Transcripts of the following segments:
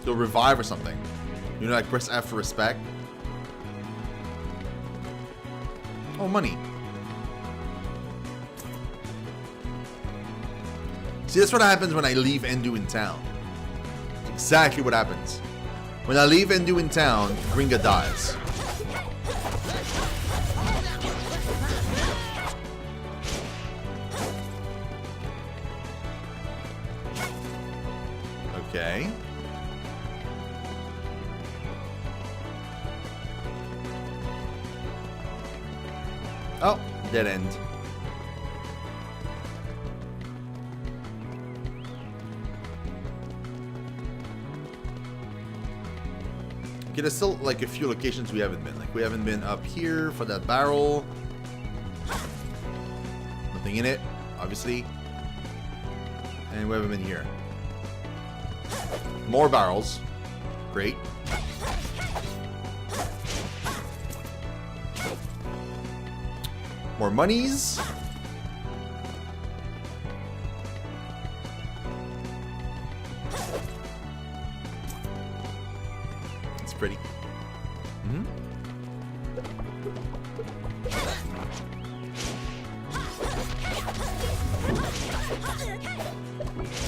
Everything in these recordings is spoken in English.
They'll revive or something. You know, like press F for respect. Oh, money. See, that's what happens when I leave Endu in town. Exactly what happens. When I leave Endu in town, Gringa dies. Okay. Oh, dead end. Okay, there's still like a few locations we haven't been. Like we haven't been up here for that barrel. Nothing in it, obviously. And we haven't been here. More barrels. Great. More monies. It's pretty. Mm-hmm.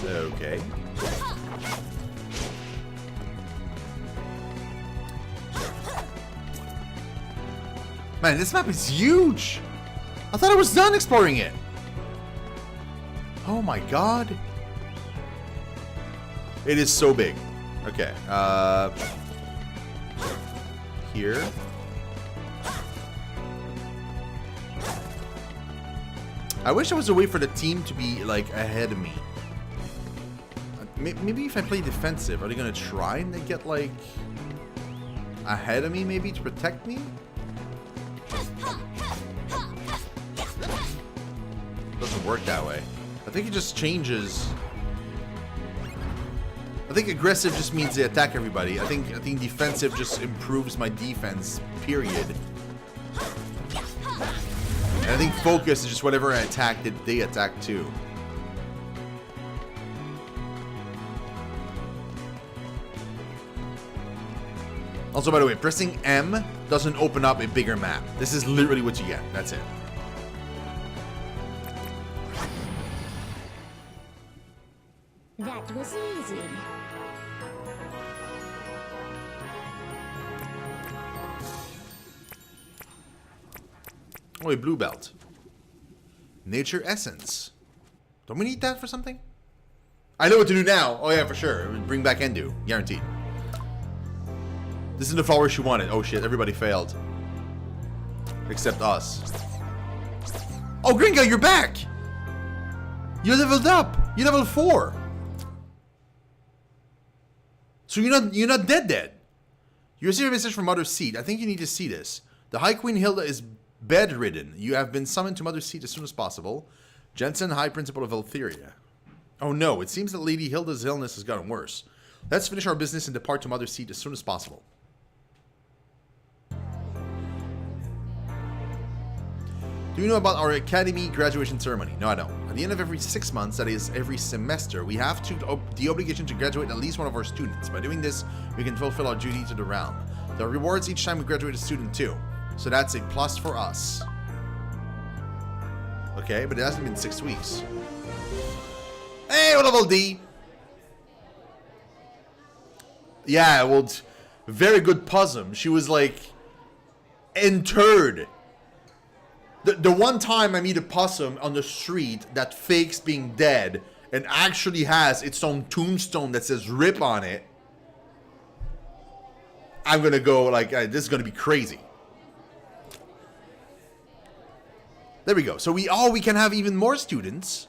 Okay. Man, this map is huge! I thought I was done exploring it! Oh my god. It is so big. Okay, here. I wish there was a way for the team to be, like, ahead of me. Maybe if I play defensive, are they gonna try and get, like, ahead of me, maybe, to protect me? Doesn't work that way. I think it just changes. I think aggressive just means they attack everybody. I think defensive just improves my defense, period. And I think focus is just whatever I attack that they attack too. Also, by the way, pressing M doesn't open up a bigger map. This is literally what you get. That's it. That was easy. Oh, a blue belt. Nature essence. Don't we need that for something? I know what to do now. Oh yeah, for sure. Bring back Endu. Guaranteed. This is the flower she wanted. Oh shit, everybody failed. Except us. Oh, Gringa, you're back! You leveled up! You leveled 4! So you're not dead. You receive a message from Mother's Seat. I think you need to see this. The High Queen Hilda is bedridden. You have been summoned to Mother's Seat as soon as possible. Jensen, High Principal of Valthiria. Oh no, it seems that Lady Hilda's illness has gotten worse. Let's finish our business and depart to Mother's Seat as soon as possible. Do you know about our academy graduation ceremony? No, I don't. At the end of every 6 months, that is every semester, we have the obligation to graduate at least one of our students. By doing this, we can fulfill our duty to the realm. There are rewards each time we graduate a student too. So that's a plus for us. Okay, but it hasn't been 6 weeks. Hey, what level D? Yeah, well, very good puzzle. She was like interred. The one time I meet a possum on the street that fakes being dead and actually has its own tombstone that says RIP on it, I'm gonna go like, this is gonna be crazy. There we go. So we can have even more students,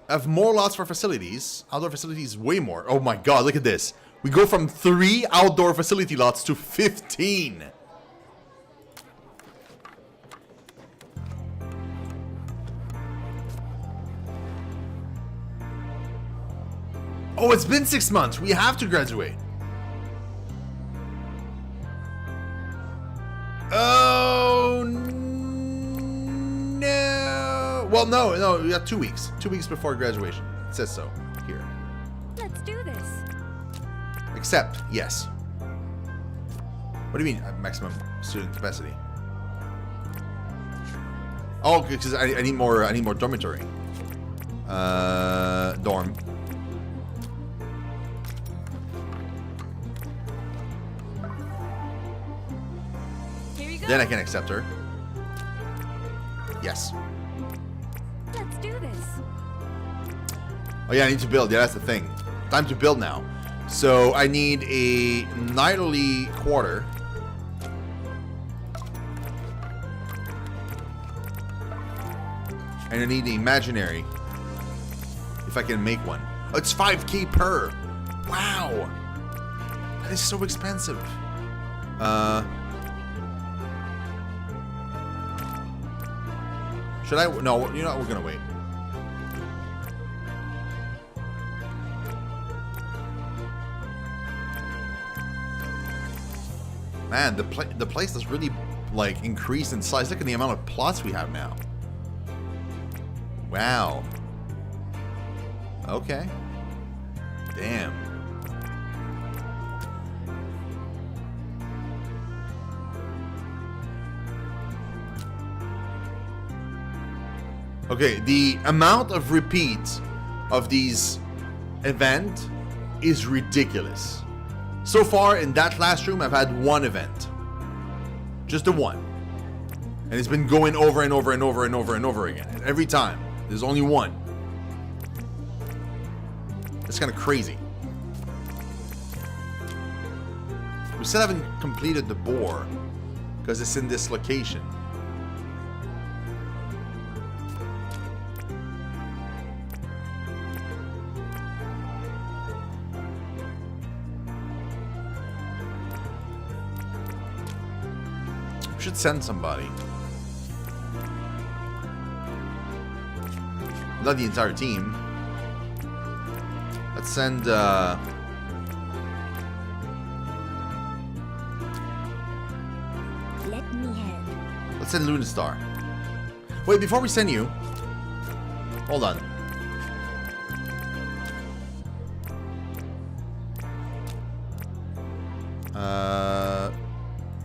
have more lots for facilities, outdoor facilities way more. Oh my god, look at this. We go from 3 outdoor facility lots to 15. Oh, it's been 6 months. We have to graduate. Oh, no. Well, no. We have 2 weeks. 2 weeks before graduation. It says so here. Let's do this. Accept. Yes. What do you mean maximum student capacity? Oh, because I need more. I need more dormitory. Dorm. Here you go. Then I can accept her. Yes. Let's do this. Oh yeah, I need to build. Yeah, that's the thing. Time to build now. So I need a nightly quarter. And I need the imaginary. If I can make one. Oh, it's 5k per. Wow. That is so expensive. Should I? No, you know what? We're gonna wait. Man, the place has really like increased in size. Look at the amount of plots we have now. Wow. Okay. Damn. Okay, the amount of repeats of these event is ridiculous. So far in that last room, I've had one event. Just the one. And it's been going over and over and over and over and over again. And every time, there's only one. It's kind of crazy. We still haven't completed the boar because it's in this location. We should send somebody. Not the entire team. Let's send Let me help. let's send Lunastar. Wait, before we send you, hold on.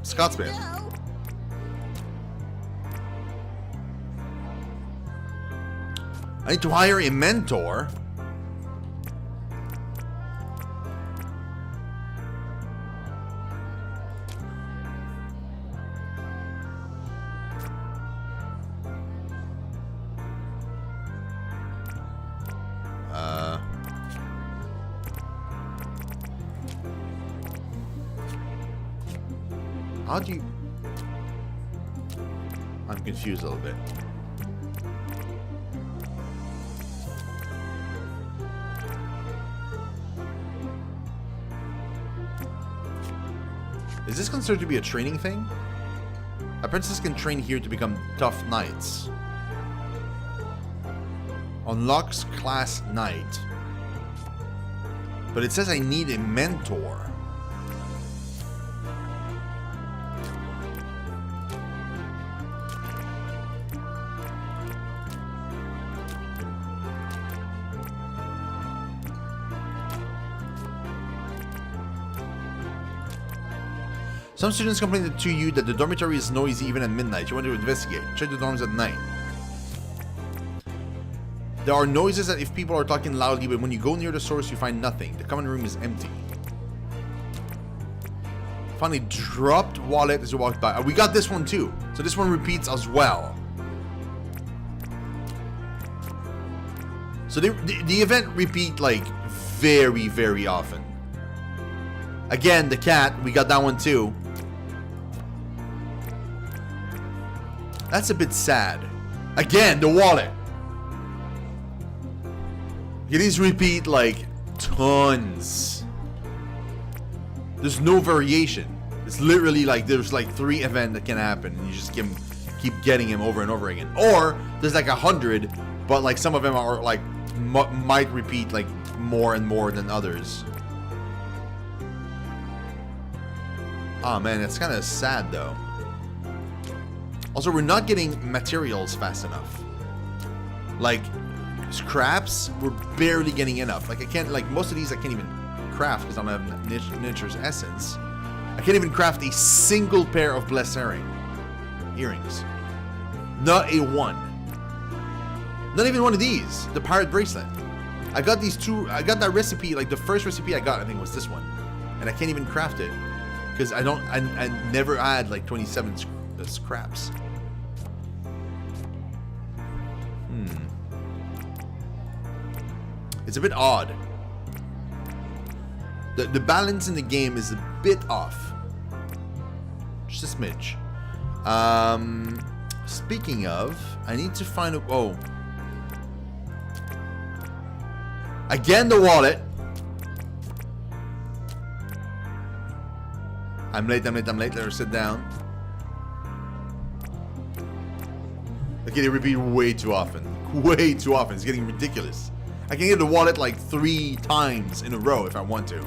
Scotsman. I need to hire a mentor. How do you... I'm confused a little bit. Is this considered to be a training thing? Apprentices can train here to become tough knights. Unlocks class knight. But it says I need a mentor. Some students complained to you that the dormitory is noisy even at midnight. You want to investigate. Check the dorms at night. There are noises that if people are talking loudly, but when you go near the source, you find nothing. The common room is empty. Finally, dropped wallet as you walk by. We got this one too. So this one repeats as well. So the event repeat like very, very often. Again, the cat, we got that one too. That's a bit sad. Again, the wallet. These repeat like tons. There's no variation. It's literally like there's like 3 events that can happen and you just keep getting him over and over again. Or there's like 100, but like some of them are like might repeat like more and more than others. Oh man, it's kind of sad though. Also, we're not getting materials fast enough. Like scraps, we're barely getting enough. Like I can't, like most of these I can't even craft. craft because I don't have Nature's Essence. I can't even craft a single pair of blessed earrings. Not a one. Not even one of these. The pirate bracelet. I got these two. I got that recipe. Like the first recipe I got, I think was this one, and I can't even craft it because I don't. I never had like 27 scraps. It's a bit odd. The balance in the game is a bit off. Just a smidge. Speaking of, I need to find a... Oh. Again, the wallet. I'm late. Let her sit down. Okay, they repeat way too often. Way too often. It's getting ridiculous. I can get the wallet like 3 times in a row if I want to.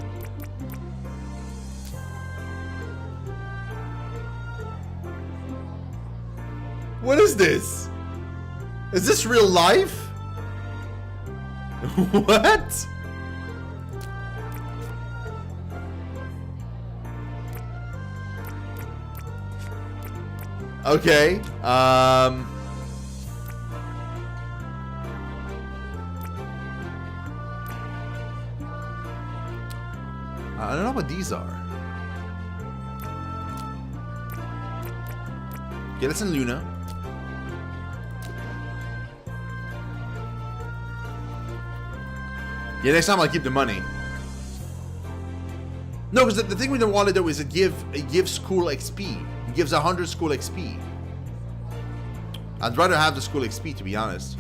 What is this? Is this real life? What? Okay. I don't know what these are. Okay, let's send Luna. Yeah, next time I'll keep the money. No, because the thing with the wallet though is it gives school XP. It gives 100 school XP. I'd rather have the school XP, to be honest.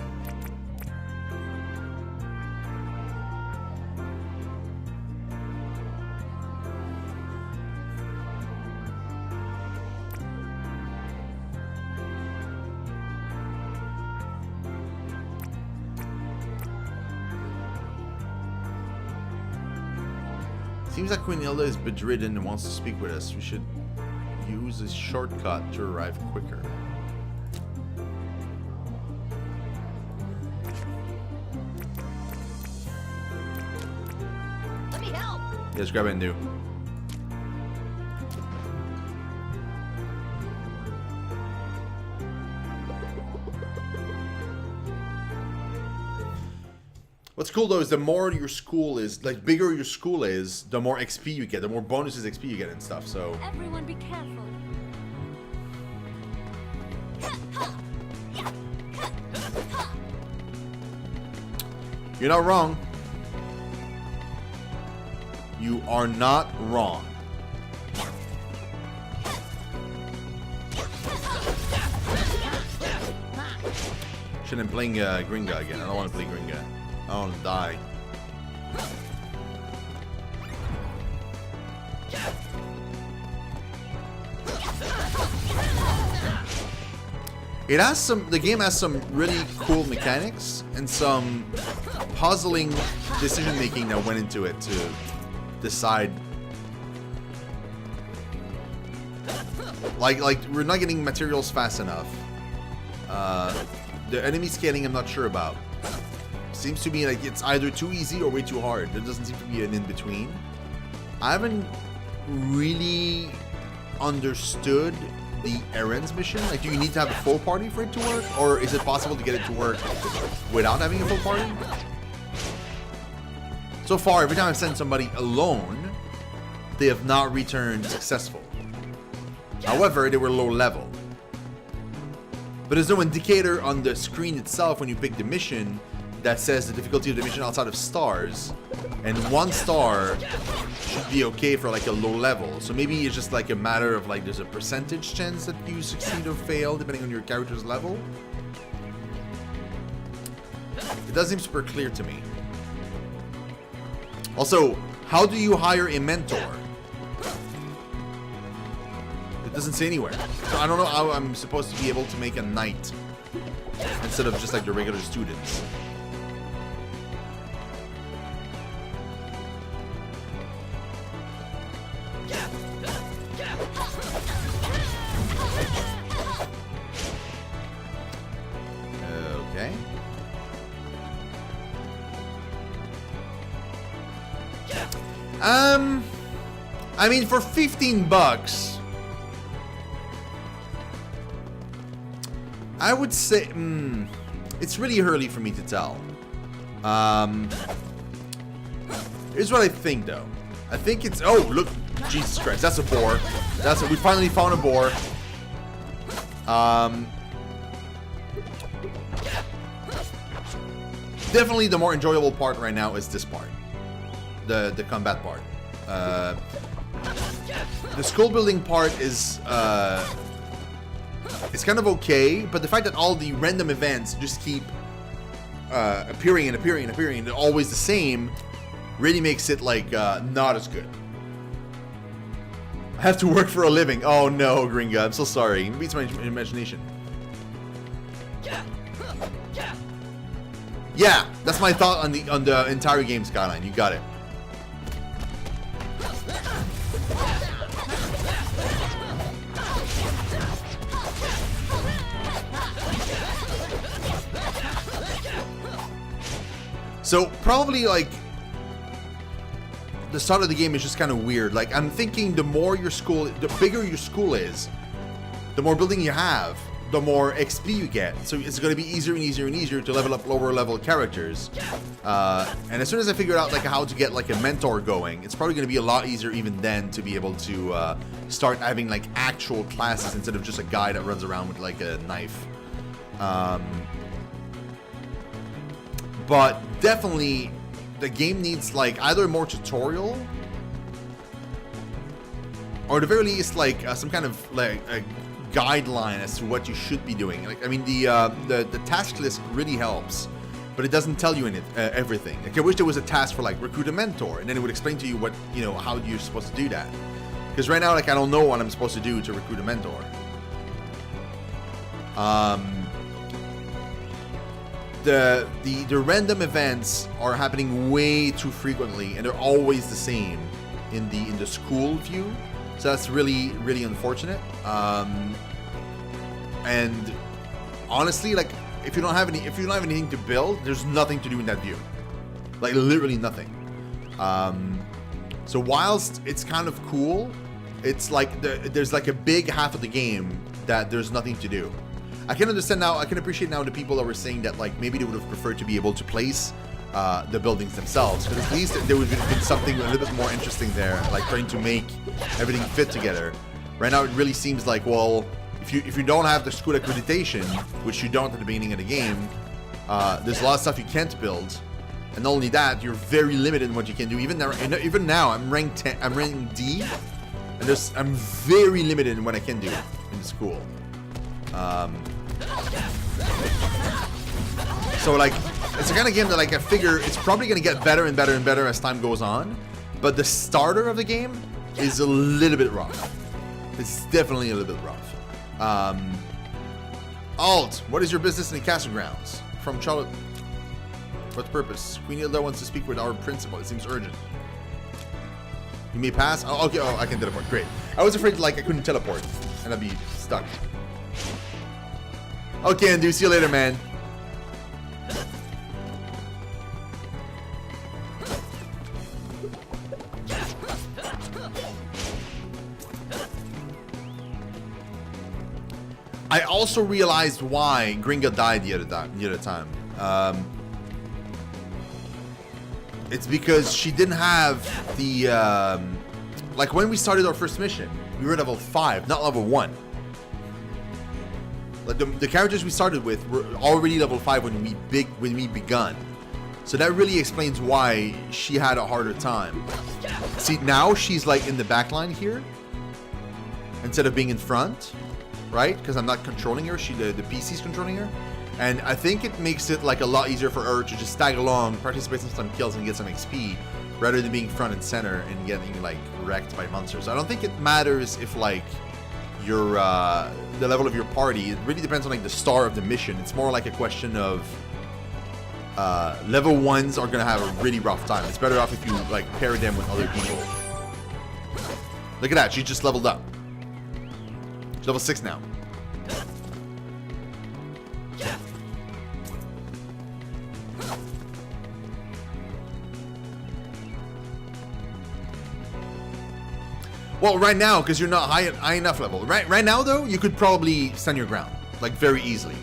Seems like Queen Hilda is bedridden and wants to speak with us. We should use a shortcut to arrive quicker. Let me help. Yes, grab it and do. What's cool though is the more your school is, like bigger your school is, the more XP you get, the more bonuses XP you get and stuff, so. Everyone be careful. You're not wrong. You are not wrong. Shouldn't have playing Gringa again. I don't want to play Gringa. I don't want to die. It has some. The game has some really cool mechanics and some puzzling decision making that went into it to decide. Like we're not getting materials fast enough. The enemy scaling I'm not sure about. Seems to me like it's either too easy or way too hard. There doesn't seem to be an in-between. I haven't really understood the errands mission. Like, do you need to have a full party for it to work? Or is it possible to get it to work without having a full party? So far, every time I've sent somebody alone, they have not returned successful. However, they were low level. But there's no indicator on the screen itself when you pick the mission that says the difficulty of the mission outside of stars. And 1 star should be okay for like a low level. So maybe it's just like a matter of like there's a percentage chance that you succeed or fail depending on your character's level. It doesn't seem super clear to me. Also, how do you hire a mentor? It doesn't say anywhere. So I don't know how I'm supposed to be able to make a knight instead of just like the regular students. Okay. I mean, for 15 bucks, I would say, it's really early for me to tell. Here's what I think, though. I think it's, oh, look, Jesus Christ, that's a boar. We finally found a boar. Definitely the more enjoyable part right now is this part. The combat part. The school building part is it's kind of okay, but the fact that all the random events just keep appearing and appearing and appearing and they're always the same really makes it like not as good. I have to work for a living. Oh no, Gringa, I'm so sorry. It beats my imagination. Yeah, that's my thought on the entire game, Skyline. You got it. So probably like the start of the game is just kind of weird. Like I'm thinking the bigger your school is, the more building you have, the more XP you get. So it's going to be easier and easier and easier to level up lower level characters. And as soon as I figure out like how to get like a mentor going, it's probably going to be a lot easier even then to be able to start having like actual classes instead of just a guy that runs around with like a knife. But definitely the game needs like either more tutorial or at the very least like some kind of like a guideline as to what you should be doing. Like I mean the task list really helps, but it doesn't tell you everything. Like I wish there was a task for like recruit a mentor, and then it would explain to you what how you're supposed to do that. Because right now like I don't know what I'm supposed to do to recruit a mentor. The random events are happening way too frequently, and they're always the same in the school view. So that's really, really unfortunate. And honestly, like if you don't have anything to build, there's nothing to do in that view. Like literally nothing. So whilst it's kind of cool, it's like there's like a big half of the game that there's nothing to do. I can understand now, I can appreciate now the people that were saying that like maybe they would have preferred to be able to place the buildings themselves, because at least there would have been something a little bit more interesting there, like trying to make everything fit together. Right now it really seems like, well, if you don't have the school accreditation, which you don't at the beginning of the game, there's a lot of stuff you can't build, and not only that, you're very limited in what you can do. Even now I'm ranked 10, I'm ranked D, and I'm very limited in what I can do in the school. So like it's the kind of game that like I figure it's probably gonna get better and better and better as time goes on, but the starter of the game is a little bit rough. It's definitely a little bit rough. Alt, what is your business in the castle grounds? From Charlotte. What purpose? Queen Hilda wants to speak with our principal. It seems urgent. You may pass. Oh, okay. Oh, I can teleport. Great. I was afraid like I couldn't teleport and I'd be stuck. Okay, and see you later, man. I also realized why Gringa died the other time. It's because she didn't have the like when we started our first mission, we were level 5, not level 1. Like the characters we started with were already level 5 when we begun. So that really explains why she had a harder time. See, now she's like in the back line here instead of being in front, right? Because I'm not controlling her. The PC's controlling her. And I think it makes it like a lot easier for her to just tag along, participate in some kills and get some XP, rather than being front and center and getting like wrecked by monsters. I don't think it matters if like your the level of your party. It really depends on like the star of the mission. It's more like a question of level 1s are gonna have a really rough time. It's better off if you like pair them with other people. Look at that, she just leveled up. She's level 6 now. Well, right now, because you're not high enough level. Right now, though, you could probably stand your ground, like, very easily.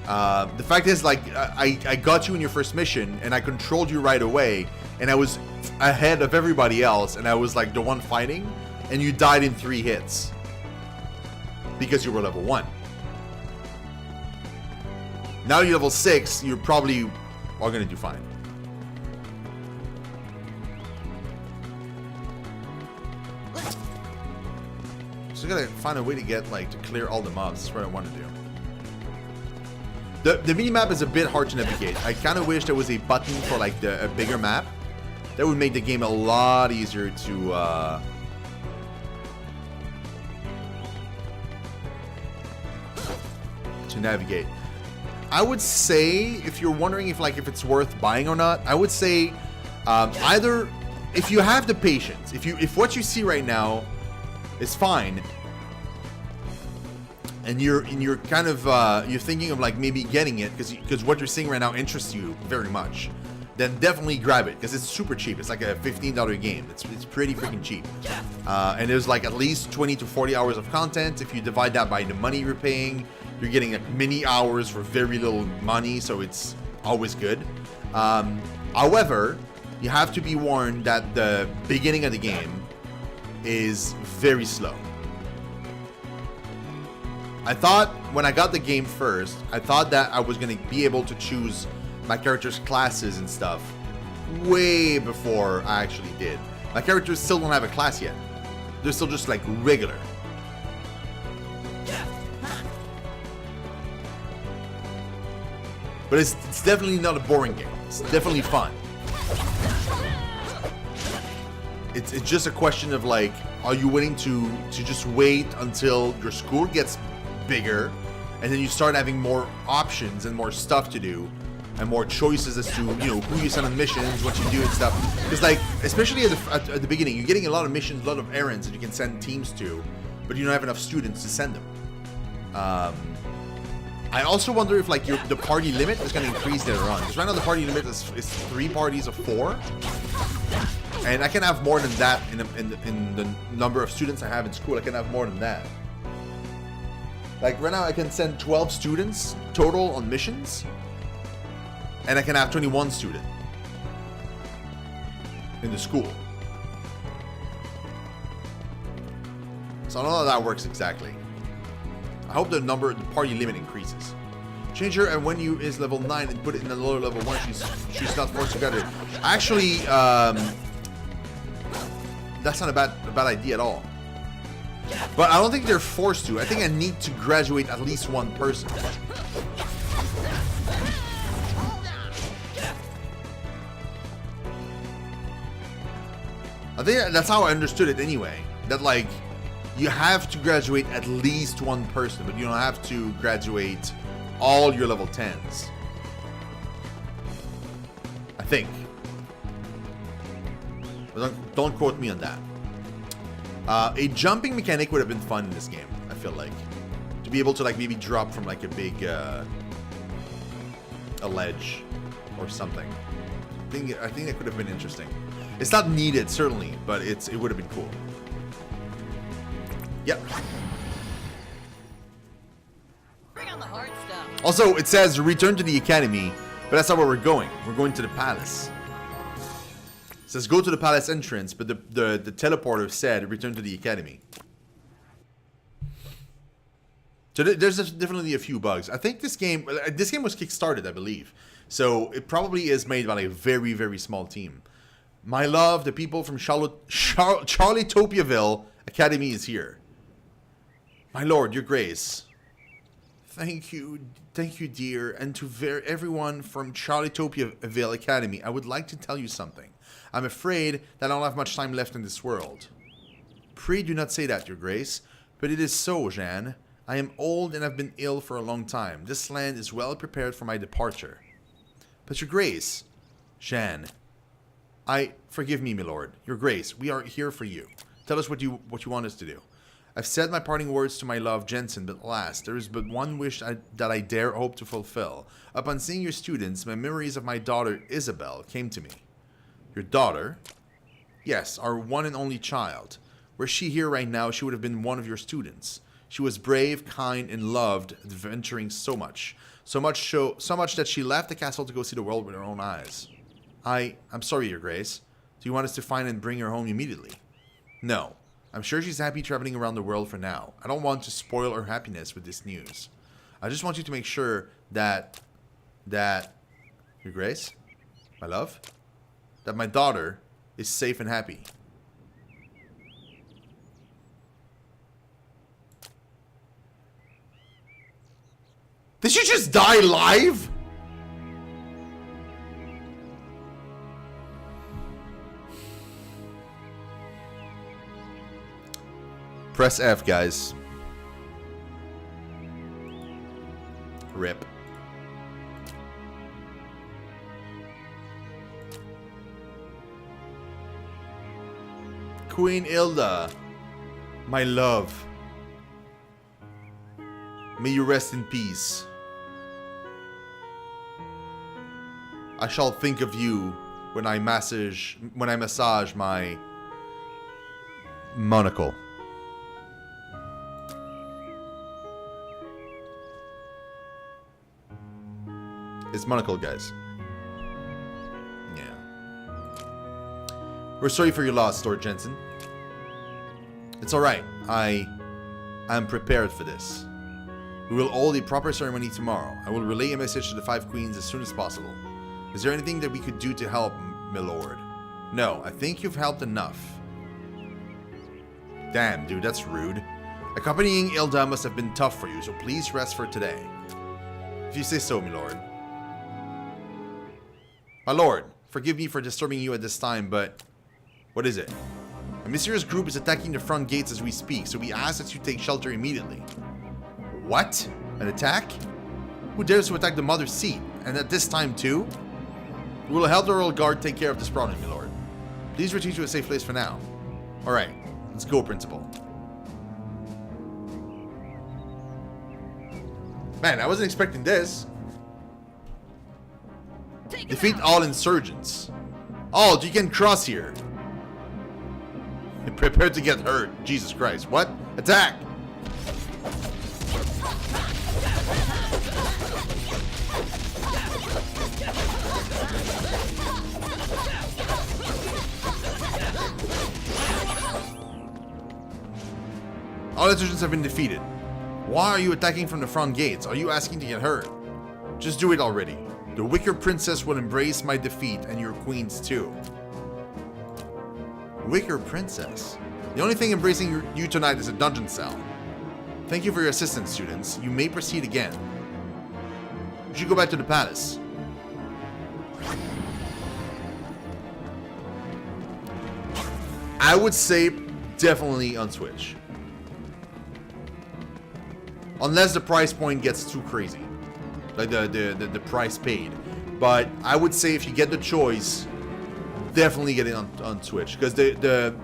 The fact is, like, I got you in your first mission, and I controlled you right away, and I was ahead of everybody else, and I was, like, the one fighting, and you died in 3 hits. Because you were level 1. Now you're level 6, you're probably all gonna do fine. So I gotta find a way to get, like, to clear all the mobs. That's what I want to do. The minimap is a bit hard to navigate. I kind of wish there was a button for, like, a bigger map. That would make the game a lot easier to navigate. I would say, if you're wondering if it's worth buying or not, I would say either, if you have the patience, if what you see right now is fine, and you're kind of you're thinking of, like, maybe getting it because what you're seeing right now interests you very much, then definitely grab it because it's super cheap. It's like a $15 game. It's pretty freaking cheap, and there's, like, at least 20 to 40 hours of content. If you divide that by the money you're paying, you're getting, like, many hours for very little money, so it's always good. However, you have to be warned that the beginning of the game is very slow. I thought when I got the game first, I thought that I was going to be able to choose my character's classes and stuff way before I actually did. My characters still don't have a class yet. They're still just, like, regular. But it's definitely not a boring game. It's definitely fun. It's just a question of, like, are you willing to just wait until your school gets bigger, and then you start having more options and more stuff to do, and more choices as to, who you send on missions, what you do and stuff. Because, like, especially at the beginning, you're getting a lot of missions, a lot of errands that you can send teams to, but you don't have enough students to send them. I also wonder if, like, the party limit is going to increase later on. Because right now the party limit is 3 parties of 4. And I can have more than that in the number of students I have in school. I can have more than that. Like, right now I can send 12 students total on missions. And I can have 21 students in the school. So I don't know how that works exactly. I hope the party limit increases. Change her, and when you is level 9 and put it in the lower level 1, she's not forced to get it. Actually, that's not a bad idea at all. But I don't think they're forced to. I think I need to graduate at least one person. I think that's how I understood it anyway. That, like, you have to graduate at least one person, but you don't have to graduate all your level 10s. I think. But don't quote me on that. A jumping mechanic would have been fun in this game, I feel like. To be able to, like, maybe drop from, like, a big a ledge or something. I think that could have been interesting. It's not needed, certainly, but it would have been cool. Yep. Bring on the hard stuff. Also, it says return to the academy, but that's not where we're going. We're going to the palace. It says go to the palace entrance, but the teleporter said return to the academy. So there's definitely a few bugs. I think this game was kickstarted, I believe. So it probably is made by a very, very small team. My love, the people from Charlie-topiaville Academy is here. My lord, your grace. Thank you, dear, and to everyone from Charlie-topiaville Academy, I would like to tell you something. I'm afraid that I don't have much time left in this world. Pray do not say that, your grace, but it is so, Jeanne. I am old and have been ill for a long time. This land is well prepared for my departure. But your grace, Jeanne, forgive me, my lord. Your grace, we are here for you. Tell us what you want us to do. I've said my parting words to my love, Jensen, but alas, there is but one wish that I dare hope to fulfill. Upon seeing your students, my memories of my daughter, Isabel, came to me. Your daughter? Yes, our one and only child. Were she here right now, she would have been one of your students. She was brave, kind, and loved, adventuring so much. So much that she left the castle to go see the world with her own eyes. I'm sorry, Your Grace. Do you want us to find and bring her home immediately? No. I'm sure she's happy traveling around the world for now. I don't want to spoil her happiness with this news. I just want you to make sure that Your Grace, my love, that my daughter is safe and happy. Did she just die live? Press F, guys. RIP. Queen Hilda, my love. May you rest in peace. I shall think of you when I massage my monocle. It's monocle, guys. Yeah. We're sorry for your loss, Lord Jensen. It's alright. I'm prepared for this. We will hold a proper ceremony tomorrow. I will relay a message to the 5 queens as soon as possible. Is there anything that we could do to help, my lord? No, I think you've helped enough. Damn, dude, that's rude. Accompanying Hilda must have been tough for you, so please rest for today. If you say so, my lord. My lord, forgive me for disturbing you at this time, but... what is it? A mysterious group is attacking the front gates as we speak, so we ask that you take shelter immediately. What? An attack? Who dares to attack the mother's seat? And at this time too? We will help the royal guard take care of this problem, my lord. Please retreat to a safe place for now. Alright, let's go, Principal. Man, I wasn't expecting this. Defeat all insurgents. Oh, you can cross here. Prepare to get hurt. Jesus Christ. What? Attack! All insurgents have been defeated. Why are you attacking from the front gates? Are you asking to get hurt? Just do it already. The Wicker Princess will embrace my defeat and your queens too. Wicker Princess? The only thing embracing you tonight is a dungeon cell. Thank you for your assistance, students. You may proceed again. You should go back to the palace. I would say definitely on Switch. Unless the price point gets too crazy. Like the price paid. But I would say if you get the choice, definitely get it on Switch. Because the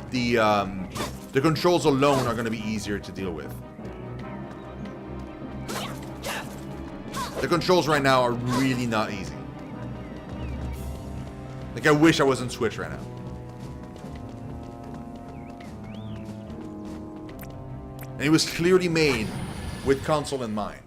controls alone are going to be easier to deal with. The controls right now are really not easy. Like, I wish I was on Switch right now. And it was clearly made with console in mind.